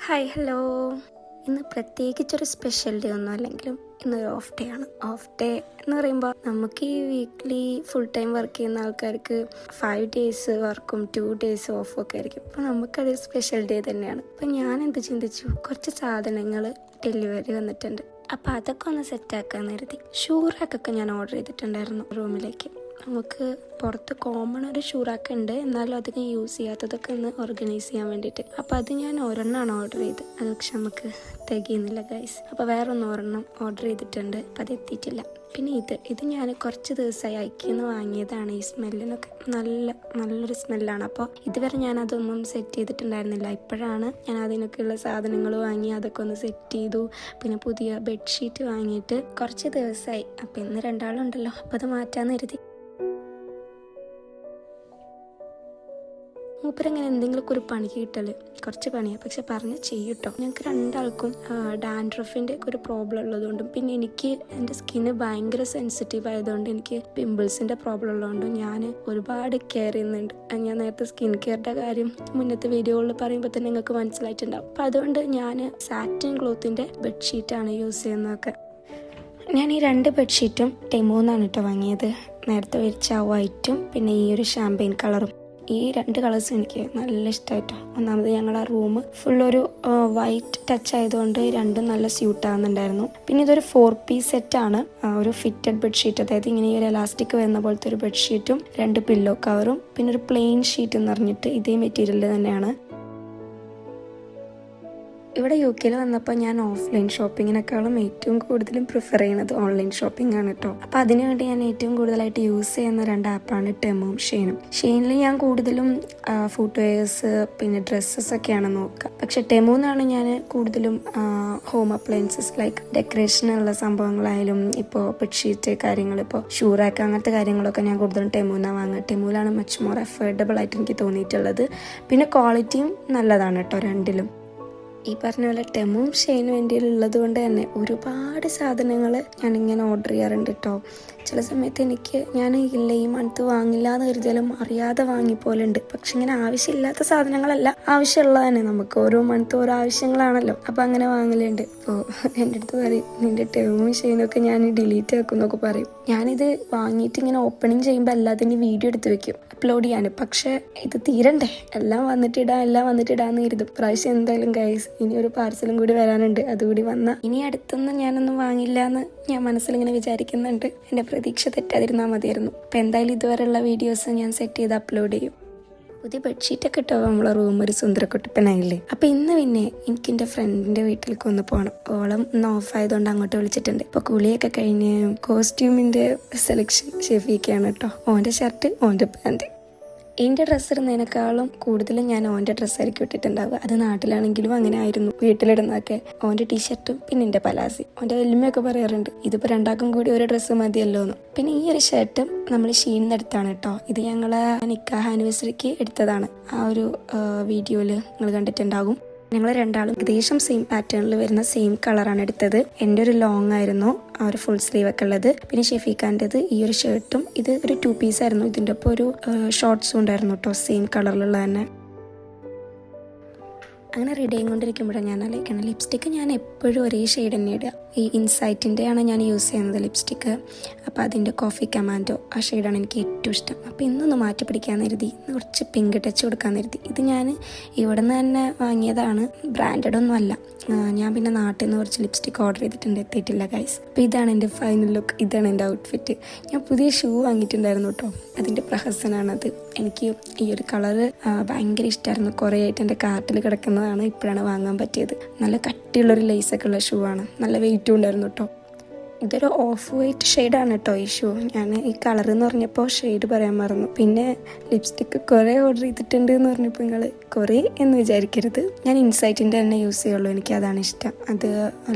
Hi hello. ഇന്ന് പ്രത്യേകിച്ചൊരു special day ഒന്നും അല്ലെങ്കിലും ഇന്നൊരു ഓഫ് ഡേ ആണ്. ഓഫ് ഡേ എന്ന് പറയുമ്പോൾ നമുക്ക് ഈ വീക്ക്ലി ഫുൾ ടൈം വർക്ക് ചെയ്യുന്ന ആൾക്കാർക്ക് 5 days വർക്കും 2 days ഓഫും ഒക്കെ ആയിരിക്കും. അപ്പോൾ നമുക്കതൊരു സ്പെഷ്യൽ ഡേ തന്നെയാണ്. അപ്പം ഞാൻ എന്ത് ചിന്തിച്ചു, കുറച്ച് സാധനങ്ങൾ ഡെലിവറി വന്നിട്ടുണ്ട്. അപ്പോൾ അതൊക്കെ ഒന്ന് സെറ്റാക്കാൻ കരുതി. ഷൂ റാക്കൊക്കെ ഞാൻ ഓർഡർ ചെയ്തിട്ടുണ്ടായിരുന്നു റൂമിലേക്ക്. നമുക്ക് പുറത്ത് കോമൺ ഒരു ഷൂറാക്ക് ഉണ്ട്, എന്നാലും അധികം യൂസ് ചെയ്യാത്തതൊക്കെ ഒന്ന് ഓർഗനൈസ് ചെയ്യാൻ വേണ്ടിയിട്ട്. അപ്പോൾ അത് ഞാൻ ഒരെണ്ണമാണ് ഓർഡർ ചെയ്ത്. അത് പക്ഷെ നമുക്ക് തികയുന്നില്ല ഗൈസ്. അപ്പോൾ ഒരെണ്ണം ഓർഡർ ചെയ്തിട്ടുണ്ട്. അപ്പോൾ അത് എത്തിയിട്ടില്ല. പിന്നെ ഇത് ഞാൻ കുറച്ച് ദിവസമായി അയക്കിന്ന് വാങ്ങിയതാണ്. ഈ സ്മെല്ലിനൊക്കെ നല്ലൊരു സ്മെല്ലാണ്. അപ്പോൾ ഇതുവരെ ഞാൻ അതൊന്നും സെറ്റ് ചെയ്തിട്ടുണ്ടായിരുന്നില്ല. ഇപ്പോഴാണ് ഞാൻ അതിനൊക്കെയുള്ള സാധനങ്ങൾ വാങ്ങി അതൊക്കെ ഒന്ന് സെറ്റ് ചെയ്തു. പിന്നെ പുതിയ ബെഡ്ഷീറ്റ് വാങ്ങിയിട്ട് കുറച്ച് ദിവസമായി. അപ്പോൾ ഇന്ന് രണ്ടാളുണ്ടല്ലോ, അപ്പോൾ അത് മാറ്റാമെന്ന് കരുതി. മൂപ്പരങ്ങനെ എന്തെങ്കിലുമൊക്കെ ഒരു പണിക്ക് കിട്ടല് കുറച്ച് പണിയാണ്, പക്ഷെ പറഞ്ഞ് ചെയ്യൂട്ടോ. ഞങ്ങൾക്ക് രണ്ടാൾക്കും ഡാൻഡ്രഫിൻ്റെ ഒക്കെ ഒരു പ്രോബ്ലം ഉള്ളതുകൊണ്ടും പിന്നെ എനിക്ക് എൻ്റെ സ്കിന്ന് ഭയങ്കര സെൻസിറ്റീവ് ആയതുകൊണ്ട് എനിക്ക് പിമ്പിൾസിൻ്റെ പ്രോബ്ലം ഉള്ളതുകൊണ്ടും ഞാൻ ഒരുപാട് കെയർ ചെയ്യുന്നുണ്ട്. ഞാൻ നേരത്തെ സ്കിൻ കെയറിൻ്റെ കാര്യം മുന്നത്തെ വീഡിയോകളിൽ പറയുമ്പോൾ തന്നെ നിങ്ങൾക്ക് മനസ്സിലായിട്ടുണ്ടാവും. അപ്പം അതുകൊണ്ട് ഞാൻ സാറ്റിൻ ക്ലോത്തിൻ്റെ ബെഡ്ഷീറ്റാണ് യൂസ് ചെയ്യുന്നതൊക്കെ. ഞാൻ ഈ 2 ബെഡ്ഷീറ്റും ടെമൂന്നാണ് കേട്ടോ വാങ്ങിയത്. നേരത്തെ വിരിച്ച വൈറ്റും പിന്നെ ഈ ഒരു ഷാമ്പെയിൻ കളറും. ഈ 2 കളേഴ്സും എനിക്ക് നല്ല ഇഷ്ടമായിട്ടോ. ഒന്നാമത് ഞങ്ങളുടെ റൂം ഫുള്ളൊരു വൈറ്റ് ടച്ച് ആയതുകൊണ്ട് രണ്ടും നല്ല സ്യൂട്ട് ആകുന്നുണ്ടായിരുന്നു. പിന്നെ ഇതൊരു 4 piece സെറ്റാണ്. ഒരു ഫിറ്റഡ് ബെഡ്ഷീറ്റ്, അതായത് ഇങ്ങനെ ഈ ഒരു എലാസ്റ്റിക് വരുന്ന പോലത്തെ ഒരു ബെഡ്ഷീറ്റും 2 പില്ലോ കവറും പിന്നെ ഒരു പ്ലെയിൻ ഷീറ്റ് എന്ന് പറഞ്ഞിട്ട് ഇതേ മെറ്റീരിയൽ തന്നെയാണ്. ഇവിടെ UK വന്നപ്പോൾ ഞാൻ ഓഫ്ലൈൻ ഷോപ്പിങ്ങിനേക്കാളും ഏറ്റവും കൂടുതലും പ്രിഫർ ചെയ്യുന്നത് ഓൺലൈൻ ഷോപ്പിംഗ് ആണ് കേട്ടോ. അപ്പോൾ അതിനുവേണ്ടി ഞാൻ ഏറ്റവും കൂടുതലായിട്ട് യൂസ് ചെയ്യുന്ന 2 ആപ്പാണ് ടെമും ഷെയിനും. ഷെയിനിൽ ഞാൻ കൂടുതലും ഫുട്വെയർസ് പിന്നെ ഡ്രസ്സസ് ഒക്കെയാണ് നോക്കുക. പക്ഷെ ടെമുന്നാണ് ഞാൻ കൂടുതലും ഹോം അപ്ലയൻസസ് ലൈക്ക് ഡെക്കറേഷനുള്ള സംഭവങ്ങളായാലും ഇപ്പോൾ ബെഡ്ഷീറ്റ് കാര്യങ്ങൾ, ഇപ്പോൾ ഷൂറാക്ക് അങ്ങനത്തെ കാര്യങ്ങളൊക്കെ ഞാൻ കൂടുതലും ടെമുന്നാണ് വാങ്ങുക. ടെമുവിലാണ് മച്ച് മോർ അഫോർഡബിൾ ആയിട്ട് എനിക്ക് തോന്നിയിട്ടുള്ളത്. പിന്നെ ക്വാളിറ്റിയും നല്ലതാണ് കേട്ടോ രണ്ടിലും. ഈ പറഞ്ഞ പോലെ ടെമും ഷെയിനും എൻ്റെ ഉള്ളത് കൊണ്ട് തന്നെ ഒരുപാട് സാധനങ്ങൾ ഞാനിങ്ങനെ ഓർഡർ ചെയ്യാറുണ്ട് കേട്ടോ. ചില സമയത്ത് ഞാൻ ഈ മന്ത് വാങ്ങില്ല എന്ന് കരുതിയാലും അറിയാതെ വാങ്ങിപ്പോലുണ്ട്. പക്ഷെ ഇങ്ങനെ ആവശ്യമില്ലാത്ത സാധനങ്ങളല്ല, ആവശ്യമുള്ളതാണ്. നമുക്ക് ഓരോ മന്ത് ഓരോ ആവശ്യങ്ങളാണല്ലോ, അപ്പം അങ്ങനെ വാങ്ങലുണ്ട്. അപ്പോൾ എൻ്റെ അടുത്ത് പറയും, നിൻ്റെ ടെമും ഷെയിനൊക്കെ ഞാൻ ഡിലീറ്റ് ആക്കും എന്നൊക്കെ പറയും. ഞാനിത് വാങ്ങിയിട്ട് ഇങ്ങനെ ഓപ്പണിങ് ചെയ്യുമ്പോൾ എല്ലാത്തിനും വീഡിയോ എടുത്ത് വെക്കും അപ്ലോഡ് ചെയ്യാൻ. പക്ഷെ ഇത് തീരണ്ടേ, എല്ലാം വന്നിട്ടിടാന്ന് കരുതും. പ്രാവശ്യം എന്തായാലും ഗൈസ് ഇനി ഒരു പാർസലും കൂടി വരാനുണ്ട്. അതുകൂടി വന്നാൽ ഇനി അടുത്തൊന്നും ഞാനൊന്നും വാങ്ങില്ല എന്ന് ഞാൻ മനസ്സിലിങ്ങനെ വിചാരിക്കുന്നുണ്ട്. എൻ്റെ പ്രതീക്ഷ തെറ്റാതിരുന്നാൽ മതിയായിരുന്നു. അപ്പം എന്തായാലും ഇതുവരെയുള്ള വീഡിയോസ് ഞാൻ സെറ്റ് ചെയ്ത് അപ്ലോഡ് ചെയ്യും. പുതിയ ബെഡ്ഷീറ്റൊക്കെ ഇട്ടോ നമ്മളെ റൂം ഒരു സുന്ദരക്കുട്ടിപ്പനായില്ലേ. അപ്പം ഇന്ന് പിന്നെ എനിക്ക് എൻ്റെ ഫ്രണ്ടിൻ്റെ വീട്ടിലേക്ക് ഒന്ന് പോകണം. ഓളം ഇന്ന് ഓഫായതുകൊണ്ട് അങ്ങോട്ട് വിളിച്ചിട്ടുണ്ട്. ഇപ്പോൾ കുളിയൊക്കെ കഴിഞ്ഞ് കോസ്റ്റ്യൂമിൻ്റെ സെലക്ഷൻ ഷെഫിക്കാണ് കേട്ടോ. ഓൻ്റെ ഷർട്ട്, ഓൻ്റെ പാൻറ്. എൻ്റെ ഡ്രസ്സ് ഇടുന്നതിനേക്കാളും കൂടുതലും ഞാൻ ഓൻ്റെ ഡ്രസ്സായിരിക്കും ഇട്ടിട്ടുണ്ടാവുക. അത് നാട്ടിലാണെങ്കിലും അങ്ങനെ ആയിരുന്നു. വീട്ടിലിടുന്നതൊക്കെ ഓൻ്റെ ടീഷർട്ടും പിന്നെ എൻ്റെ പലാസി. ഓൻ്റെ വെല്ലുമയൊക്കെ പറയാറുണ്ട്, ഇതിപ്പോൾ രണ്ടാൾക്കും കൂടി ഒരു ഡ്രസ്സ് മതിയല്ലോ എന്ന്. പിന്നെ ഈ ഒരു ഷർട്ടും നമ്മൾ ഷീനിന്ന് എടുത്താണ് കേട്ടോ. ഇത് ഞങ്ങളെ നിക്കാഹ് ആനിവേഴ്സറിക്ക് എടുത്തതാണ്. ആ ഒരു വീഡിയോയിൽ നിങ്ങൾ കണ്ടിട്ടുണ്ടാകും. ഞങ്ങൾ രണ്ടാളും ഏകദേശം സെയിം പാറ്റേണിൽ വരുന്ന സെയിം കളറാണ് എടുത്തത്. എൻ്റെ ഒരു ലോങ് ആയിരുന്നു, ആ ഒരു ഫുൾ സ്ലീവ് ഒക്കെ ഉള്ളത്. പിന്നെ ഷെഫീഖാൻ്റെത് ഈ ഒരു ഷർട്ടും ഇത് ഒരു 2 piece ആയിരുന്നു. ഇതിൻ്റെ ഒപ്പം ഒരു ഷോർട്ട്സും ഉണ്ടായിരുന്നു കേട്ടോ, സെയിം കളറിലുള്ള തന്നെ. അങ്ങനെ റെഡി ആയിക്കൊണ്ടിരിക്കുമ്പോഴാണ് ഞാൻ ആലോചിക്കണം, ലിപ്സ്റ്റിക്ക് ഞാൻ എപ്പോഴും ഒരേ ഷെയ്ഡ് തന്നെ ഇടുക. ഈ ഇൻസൈറ്റിൻ്റെ ആണ് ഞാൻ യൂസ് ചെയ്യുന്നത് ലിപ്സ്റ്റിക്ക്. അപ്പോൾ അതിൻ്റെ കോഫി കമാൻഡോ ആ ഷെയ്ഡാണ് എനിക്ക് ഏറ്റവും ഇഷ്ടം. അപ്പോൾ ഇന്നൊന്ന് മാറ്റി പിടിക്കാൻ കരുതി, കുറച്ച് പിങ്ക് ടച്ച് കൊടുക്കാൻ കരുതി. ഇത് ഞാൻ ഇവിടെ നിന്ന് തന്നെ വാങ്ങിയതാണ്, ബ്രാൻഡഡ് ഒന്നും അല്ല. ഞാൻ പിന്നെ നാട്ടിൽ നിന്ന് കുറച്ച് ലിപ്സ്റ്റിക്ക് ഓർഡർ ചെയ്തിട്ടുണ്ട്, എത്തിയിട്ടില്ല ഗൈസ്. അപ്പോൾ ഇതാണ് എൻ്റെ ഫൈനൽ ലുക്ക്, ഇതാണ് എൻ്റെ ഔട്ട്ഫിറ്റ്. ഞാൻ പുതിയ ഷൂ വാങ്ങിയിട്ടുണ്ടായിരുന്നു കേട്ടോ, അതിൻ്റെ പ്രഹസനാണത്. എനിക്ക് ഈ ഒരു കളറ് ഭയങ്കര ഇഷ്ടമായിരുന്നു. കുറേ ആയിട്ട് എൻ്റെ കാർട്ടിൽ കിടക്കുന്നതാണ്, ഇപ്പോഴാണ് വാങ്ങാൻ പറ്റിയത്. നല്ല കട്ടിയുള്ളൊരു ലേസൊക്കെ ഉള്ള ഷൂ ആണ്, നല്ല വെയിറ്റും ഉണ്ടായിരുന്നു കേട്ടോ. ഇതൊരു ഓഫ് വൈറ്റ് ഷെയ്ഡാണ് കേട്ടോ ഈ ഷൂ. ഞാൻ ഈ കളർ എന്ന് പറഞ്ഞപ്പോൾ ഷെയ്ഡ് പറയാൻ മറന്നു. പിന്നെ ലിപ്സ്റ്റിക്ക് കുറേ ഓർഡർ ചെയ്തിട്ടുണ്ട് എന്ന് പറഞ്ഞപ്പോൾ നിങ്ങൾ കുറേ എന്ന് വിചാരിക്കരുത്. ഞാൻ ഇൻസൈറ്റിൻ്റെ തന്നെ യൂസ് ചെയ്യുള്ളൂ, എനിക്ക് അതാണ് ഇഷ്ടം. അത്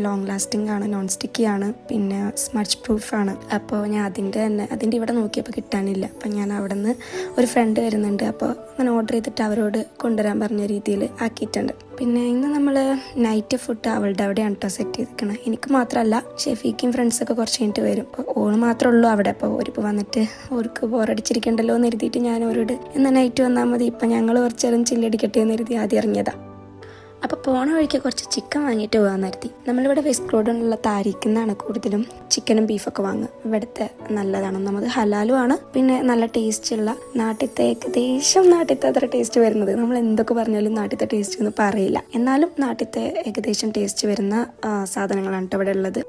ലോങ് ലാസ്റ്റിംഗ് ആണ്, നോൺ സ്റ്റിക്കി ആണ്, പിന്നെ സ്മച്ച് പ്രൂഫാണ്. അപ്പോൾ ഞാൻ അതിൻ്റെ ഇവിടെ നോക്കിയപ്പോൾ കിട്ടാനില്ല. അപ്പം ഞാൻ അവിടെ നിന്ന് ഒരു ഫ്രണ്ട് വരുന്നുണ്ട്, അപ്പോൾ ഞാൻ ഓർഡർ ചെയ്തിട്ട് അവരോട് കൊണ്ടുവരാൻ പറഞ്ഞ രീതിയിൽ ആക്കിയിട്ടുണ്ട്. പിന്നെ ഇന്ന് നമ്മൾ നൈറ്റ് ഫുഡ് അവളുടെ അവിടെയാണ് കേട്ടോ സെറ്റ് ചെയ്തിരിക്കണം. എനിക്ക് മാത്രമല്ല, ഷെഫീക്കും ഫ്രണ്ട്സൊക്കെ കുറച്ച് കഴിഞ്ഞിട്ട് വരും. അപ്പോൾ ഓള് മാത്രമേ ഉള്ളൂ അവിടെ. അപ്പോൾ ഓരിപ്പോൾ വന്നിട്ട് ഓർക്ക് ബോറടിച്ചിരിക്കണ്ടല്ലോ എന്ന് എഴുതിയിട്ട് ഞാൻ അവരോട് എന്നാൽ നൈറ്റ് വന്നാൽ മതി, ഇപ്പം ഞങ്ങൾ കുറച്ച് നേരം ചില്ലടിക്കട്ടെ എന്ന് എഴുതി ആദ്യം ഇറങ്ങിയതാണ്. അപ്പോൾ പോണ വഴിക്ക് കുറച്ച് ചിക്കൻ വാങ്ങിയിട്ട് പോകാൻ നിർത്തി. നമ്മളിവിടെ വെസ്റ്റ് റോഡിലുള്ള താരിക്കുന്നാണ് കൂടുതലും ചിക്കനും ബീഫൊക്കെ വാങ്ങുക. ഇവിടുത്തെ നല്ലതാണ്, നമുക്ക് ഹലാലും ആണ്, പിന്നെ നല്ല ടേസ്റ്റുള്ള നാട്ടിലത്തെ ഏകദേശം നാട്ടിലത്തെ അത്ര ടേസ്റ്റ് വരുന്നത്. നമ്മൾ എന്തൊക്കെ പറഞ്ഞാലും നാട്ടിലത്തെ ടേസ്റ്റ് ഒന്നും പറയില്ല, എന്നാലും നാട്ടിലത്തെ ഏകദേശം ടേസ്റ്റ് വരുന്ന സാധനങ്ങളാണ് ഇവിടെ ഉള്ളത്.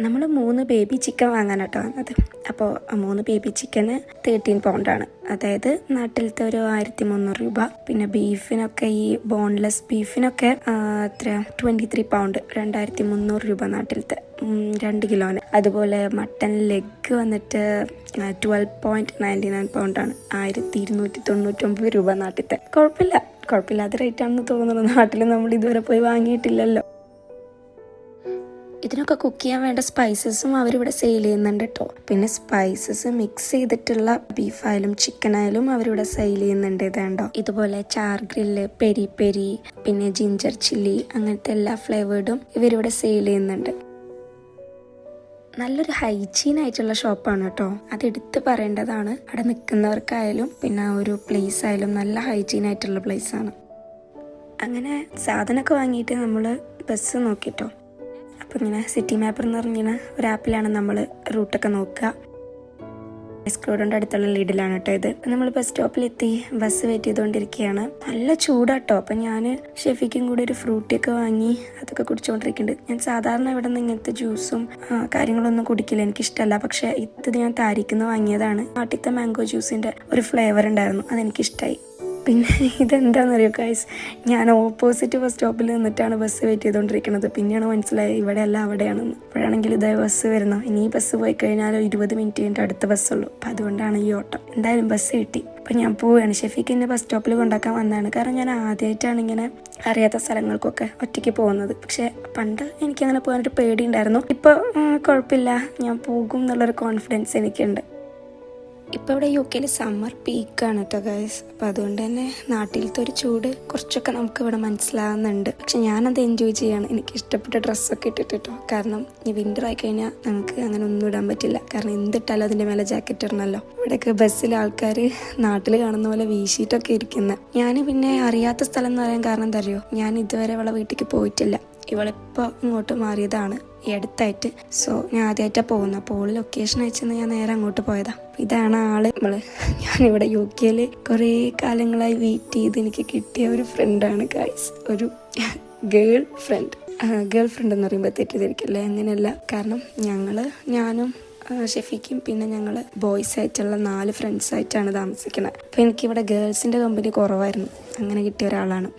നമ്മൾ 3 ബേബി ചിക്കൻ വാങ്ങാനാട്ടോ വന്നത്. അപ്പോൾ 3 ബേബി ചിക്കന് 13 പൗണ്ടാണ്, അതായത് നാട്ടിലത്തെ ഒരു 1300 രൂപ. പിന്നെ ബീഫിനൊക്കെ ഈ ബോൺലെസ് ബീഫിനൊക്കെ എത്ര 23 പൗണ്ട്, 2300 രൂപ നാട്ടിലത്തെ 2 കിലോന്. അതുപോലെ മട്ടൺ ലെഗ് വന്നിട്ട് 12.99 പൗണ്ടാണ്, 1299 രൂപ നാട്ടിലത്തെ. കുഴപ്പമില്ലാത്ത റേറ്റ് ആണെന്ന് തോന്നുന്നു. നാട്ടിൽ നമ്മൾ ഇതുവരെ പോയി വാങ്ങിയിട്ടില്ലല്ലോ. ഇതിനൊക്കെ കുക്ക് ചെയ്യാൻ വേണ്ട സ്പൈസസും അവരിവിടെ സെയിൽ ചെയ്യുന്നുണ്ട് കേട്ടോ. പിന്നെ സ്പൈസസ് മിക്സ് ചെയ്തിട്ടുള്ള ബീഫായാലും ചിക്കനായാലും അവരിവിടെ സെയിൽ ചെയ്യുന്നുണ്ട്. ഇതേണ്ടോ, ഇതുപോലെ ചാർ ഗ്രില്ല്, പെരി പെരി, പിന്നെ ജിഞ്ചർ ചില്ലി, അങ്ങനത്തെ എല്ലാ ഫ്ലേവേർഡും ഇവരിവിടെ സെയിൽ ചെയ്യുന്നുണ്ട്. നല്ലൊരു ഹൈജീൻ ആയിട്ടുള്ള ഷോപ്പാണ് കേട്ടോ, അത് എടുത്ത് പറയേണ്ടതാണ്. അവിടെ നിൽക്കുന്നവർക്കായാലും പിന്നെ ആ ഒരു പ്ലേസ് ആയാലും നല്ല ഹൈജീൻ ആയിട്ടുള്ള പ്ലേസാണ്. അങ്ങനെ സാധനമൊക്കെ വാങ്ങിയിട്ട് നമ്മൾ ബസ് നോക്കിട്ടോ. അപ്പോൾ ഇങ്ങനെ സിറ്റി മാപ്പർ എന്ന് പറഞ്ഞിങ്ങനെ ഒരു ആപ്പിലാണ് നമ്മൾ റൂട്ടൊക്കെ നോക്കുക. റോഡിൻ്റെ അടുത്തുള്ള ലീഡിലാണ് കേട്ടോ ഇത്. നമ്മൾ ബസ് സ്റ്റോപ്പിലെത്തി ബസ് വെയിറ്റ് ചെയ്തുകൊണ്ടിരിക്കുകയാണ്. നല്ല ചൂടാട്ടോ. അപ്പം ഞാൻ ഷെഫിക്കും കൂടി ഒരു ഫ്രൂട്ടിയൊക്കെ വാങ്ങി അതൊക്കെ കുടിച്ചുകൊണ്ടിരിക്കുന്നുണ്ട്. ഞാൻ സാധാരണ ഇവിടെ നിന്ന് ഇങ്ങനത്തെ ജ്യൂസും കാര്യങ്ങളൊന്നും കുടിക്കില്ല, എനിക്കിഷ്ടമല്ല. പക്ഷേ ഇത് ഞാൻ താരിക്കുന്ന വാങ്ങിയതാണ്. നാട്ടിലത്തെ മാംഗോ ജ്യൂസിൻ്റെ ഒരു ഫ്ലേവർ ഉണ്ടായിരുന്നു, അതെനിക്കിഷ്ടമായി. പിന്നെ ഇതെന്താണെന്നറിയോ ഗൈസ്, ഞാൻ ഓപ്പോസിറ്റ് ബസ് സ്റ്റോപ്പിൽ നിന്നിട്ടാണ് ബസ് വെയിറ്റ് ചെയ്തുകൊണ്ടിരിക്കുന്നത്. പിന്നെയാണ് മനസ്സിലായി ഇവിടെ അല്ല അവിടെയാണെന്ന്. അപ്പോഴാണെങ്കിൽ ഇതേ ബസ് വരുന്നു. ഇനി ഈ ബസ് പോയി കഴിഞ്ഞാൽ 20 മിനിറ്റ് കഴിഞ്ഞിട്ട് അടുത്ത ബസ്സുള്ളൂ. അപ്പം അതുകൊണ്ടാണ് ഈ ഓട്ടം. എന്തായാലും ബസ് കിട്ടി. അപ്പം ഞാൻ പോവുകയാണ്. ഷെഫീക്ക് എന്നെ ബസ് സ്റ്റോപ്പിൽ കൊണ്ടാക്കാൻ വന്നതാണ്. കാരണം ഞാൻ ആദ്യമായിട്ടാണ് ഇങ്ങനെ അറിയാത്ത സ്ഥലങ്ങൾക്കൊക്കെ ഒറ്റയ്ക്ക് പോകുന്നത്. പക്ഷേ പണ്ട് എനിക്കങ്ങനെ പോകാനൊരു പേടിയുണ്ടായിരുന്നു. ഇപ്പോൾ കുഴപ്പമില്ല, ഞാൻ പോകും എന്നുള്ളൊരു കോൺഫിഡൻസ് എനിക്കുണ്ട്. ഇപ്പോൾ ഇവിടെ UK സമ്മർ പീക്കാണ് കേട്ടോ ഗൈസ്. അപ്പോൾ അതുകൊണ്ട് തന്നെ നാട്ടിലത്തെ ഒരു ചൂട് കുറച്ചൊക്കെ നമുക്ക് ഇവിടെ മനസ്സിലാവുന്നുണ്ട്. പക്ഷെ ഞാനത് എൻജോയ് ചെയ്യാണ്. എനിക്ക് ഇഷ്ടപ്പെട്ട ഡ്രസ്സൊക്കെ ഇട്ടിട്ട് കേട്ടോ. കാരണം ഈ വിൻ്റർ ആയി കഴിഞ്ഞാൽ നമുക്ക് അങ്ങനെ ഒന്നും ഇടാൻ പറ്റില്ല. കാരണം എന്തിട്ടാലും അതിൻ്റെ മേലെ ജാക്കറ്റ് ഇടണമല്ലോ. ഇവിടെയൊക്കെ ബസ്സിൽ ആൾക്കാർ നാട്ടിൽ കാണുന്ന പോലെ വീശിയിട്ടൊക്കെ ഇരിക്കുന്നത്. ഞാൻ പിന്നെ അറിയാത്ത സ്ഥലം എന്ന് പറയാൻ കാരണം എന്താ അറിയോ, ഞാൻ ഇതുവരെ അവളെ വീട്ടിലേക്ക് പോയിട്ടില്ല. ഇവളിപ്പോൾ ഇങ്ങോട്ട് മാറിയതാണ് ഈ അടുത്തായിട്ട്. സോ ഞാൻ ആദ്യമായിട്ടാണ് പോകുന്നത്. അപ്പോൾ ലൊക്കേഷൻ അയച്ചെന്ന് ഞാൻ നേരെ അങ്ങോട്ട് പോയതാ. ഇതാണ് ആള്. ഞാനിവിടെ UK കുറേ കാലങ്ങളായി വെയിറ്റ് ചെയ്ത് എനിക്ക് കിട്ടിയ ഒരു ഫ്രണ്ടാണ് ഗൈസ്. ഒരു ഗേൾ ഫ്രണ്ട് എന്ന് പറയുമ്പോൾ തെറ്റിദ്ധരിക്കല്ലേ, അങ്ങനെയല്ല. കാരണം ഞാനും ഷെഫിക്കും പിന്നെ ഞങ്ങൾ ബോയ്സ് ആയിട്ടുള്ള 4 ഫ്രണ്ട്സ് ആയിട്ടാണ് താമസിക്കുന്നത്. അപ്പോൾ എനിക്കിവിടെ ഗേൾസിൻ്റെ കമ്പനി കുറവായിരുന്നു, അങ്ങനെ കിട്ടിയ ഒരാളാണ്.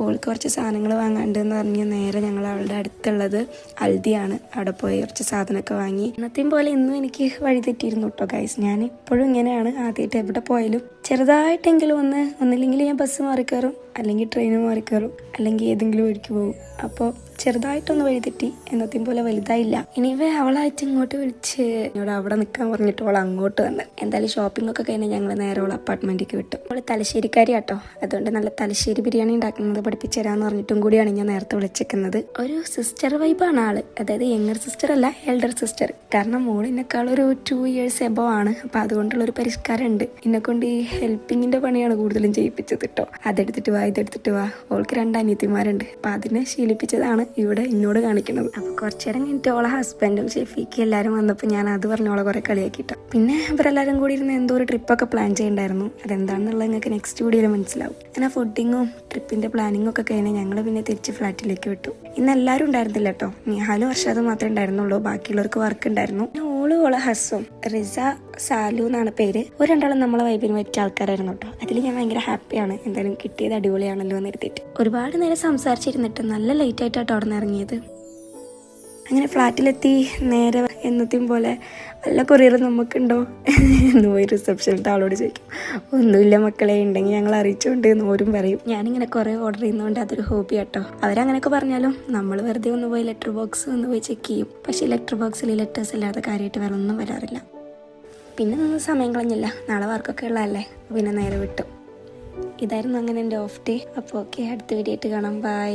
ഓൾക്ക് കുറച്ച് സാധനങ്ങൾ വാങ്ങാണ്ടെന്ന് പറഞ്ഞ് നേരെ ഞങ്ങൾ അവളുടെ അടുത്തുള്ളത് അൽദിയാണ്. അവിടെ പോയി കുറച്ച് സാധനമൊക്കെ വാങ്ങി. ഇന്നത്തെയും പോലെ ഇന്നും എനിക്ക് വഴി തെറ്റിയിരുന്നു കേട്ടോ ഗൈസ്. ഞാൻ ഇപ്പോഴും ഇങ്ങനെയാണ്. ആദ്യമായിട്ട് എവിടെ പോയാലും ചെറുതായിട്ടെങ്കിലും ഒന്നില്ലെങ്കിൽ ഞാൻ ബസ് മാറിക്കയറും, അല്ലെങ്കിൽ ട്രെയിന് മാറിക്കയറും, അല്ലെങ്കിൽ ഏതെങ്കിലും വഴിക്ക് പോകും. അപ്പോൾ ചെറുതായിട്ടൊന്ന് വഴി തെറ്റി, എന്നത്തെയും പോലെ വലുതായില്ല. ഇനിവേ അവളായിട്ട് ഇങ്ങോട്ട് വിളിച്ച് എന്നോട് അവിടെ നിൽക്കാൻ പറഞ്ഞിട്ട് അവൾ അങ്ങോട്ട് വന്ന്. എന്തായാലും ഷോപ്പിംഗ് ഒക്കെ കഴിഞ്ഞ് ഞങ്ങൾ നേരെ അവൾ അപ്പാർട്ട്മെൻറ്റിലേക്ക് വിട്ടു. അവൾ തലശ്ശേരിക്കാരി കേട്ടോ, അതുകൊണ്ട് നല്ല തലശ്ശേരി ബിരിയാണി ഉണ്ടാക്കുന്നത് പഠിപ്പിച്ചു തരാമെന്ന് പറഞ്ഞിട്ടും കൂടിയാണ് ഞാൻ നേരത്തെ വിളിച്ചിരിക്കുന്നത്. ഒരു സിസ്റ്റർ വൈബാണ് ആള്, അതായത് യങ്ങർ സിസ്റ്റർ അല്ല, എൽഡർ സിസ്റ്റർ. കാരണം മോൾ എന്നെക്കാളൊരു 2 ഇയേഴ്സ് എബോ ആണ്. അപ്പം അതുകൊണ്ടുള്ളൊരു പരിഷ്കാരം ഉണ്ട്. എന്നെക്കൊണ്ട് ഈ ഹെൽപ്പിങ്ങിൻ്റെ പണിയാണ് കൂടുതലും ചെയ്യിപ്പിച്ചത് കേട്ടോ. ഇതെടുത്തിട്ട് വാ. ഓൾക്ക് 2 അനിയത്തിമാരുണ്ട്. അപ്പം അതിനെ ശീലിപ്പിച്ചതാണ് ഇവിടെ എന്നോട് കാണിക്കുന്നത്. അപ്പോൾ കുറച്ചു നേരം കഴിഞ്ഞിട്ട് ഓളെ ഹസ്ബൻഡും ഷെഫീക്ക് എല്ലാവരും വന്നപ്പോൾ ഞാൻ അത് പറഞ്ഞ് ഓളെ കുറേ കളിയാക്കിട്ടോ. പിന്നെ ഇവരെല്ലാവരും കൂടി ഇരുന്ന് എന്തോ ഒരു ട്രിപ്പൊക്കെ പ്ലാൻ ചെയ്യണ്ടായിരുന്നു. അതെന്താണെന്നുള്ളത് നിങ്ങൾക്ക് നെക്സ്റ്റ് വീഡിയോയിൽ മനസ്സിലാവും. അങ്ങനെ ഫുഡിങ്ങും ട്രിപ്പിൻ്റെ പ്ലാനിങ്ങും ഒക്കെ കഴിഞ്ഞ് ഞങ്ങൾ പിന്നെ തിരിച്ച് ഫ്ലാറ്റിലേക്ക് വിട്ടു. ഇന്ന് എല്ലാവരും ഉണ്ടായിരുന്നില്ല കേട്ടോ. നിഹാലും വർഷാദും മാത്രമേ ഉണ്ടായിരുന്നുള്ളൂ, ബാക്കിയുള്ളവർക്ക് വർക്ക് ഉണ്ടായിരുന്നു. ഓളെ ഹസ്സും റിസ സാലു എന്നാണ് പേര്. ഒരു 2 നമ്മളെ വൈബിന് പറ്റിയ ആൾക്കാരായിരുന്നു കേട്ടോ. അതിൽ ഞാൻ ഭയങ്കര ഹാപ്പിയാണ്. എന്തായാലും കിട്ടിയത് അടിപൊളിയാണല്ലോ എന്ന് എഴുതിയിട്ട് ഒരുപാട് നേരം സംസാരിച്ചിരുന്നിട്ട് നല്ല ലേറ്റ് ആയിട്ടാണ് അവിടെ നിന്ന് ഇറങ്ങിയത്. അങ്ങനെ ഫ്ലാറ്റിലെത്തി നേരെ എന്നത്തെയും പോലെ വല്ല കൊറിയർ നമുക്കുണ്ടോ എന്ന് പോയി റിസപ്ഷനിലത്തെ ആളോട് ചോദിക്കും. ഒന്നുമില്ല മക്കളെ, ഉണ്ടെങ്കിൽ ഞങ്ങൾ അറിയിച്ചുകൊണ്ട് എന്ന് ഓരും പറയും. ഞാനിങ്ങനെ കുറേ ഓർഡർ ചെയ്യുന്നതുകൊണ്ട് അതൊരു ഹോബി കേട്ടോ. അവരങ്ങനെയൊക്കെ പറഞ്ഞാലും നമ്മൾ വെറുതെ ഒന്ന് പോയി ലെറ്റർ ബോക്സ് ഒന്ന് പോയി ചെക്ക് ചെയ്യും. പക്ഷേ ലെറ്റർ ബോക്സിൽ ലെറ്റേഴ്സ് അല്ലാതെ കാര്യമായിട്ട് വേറെ ഒന്നും വരാറില്ല. പിന്നെ നിന്ന് സമയം കളഞ്ഞില്ല, നാളെ വർക്കൊക്കെ ഉള്ളതല്ലേ, പിന്നെ നേരെ വിട്ടു. ഇതായിരുന്നു അങ്ങനെ എൻ്റെ ഓഫ് ഡേ. അപ്പോൾ ഓക്കെ, അടുത്ത വീഡിയോ ആയിട്ട് കാണാം. ബൈ.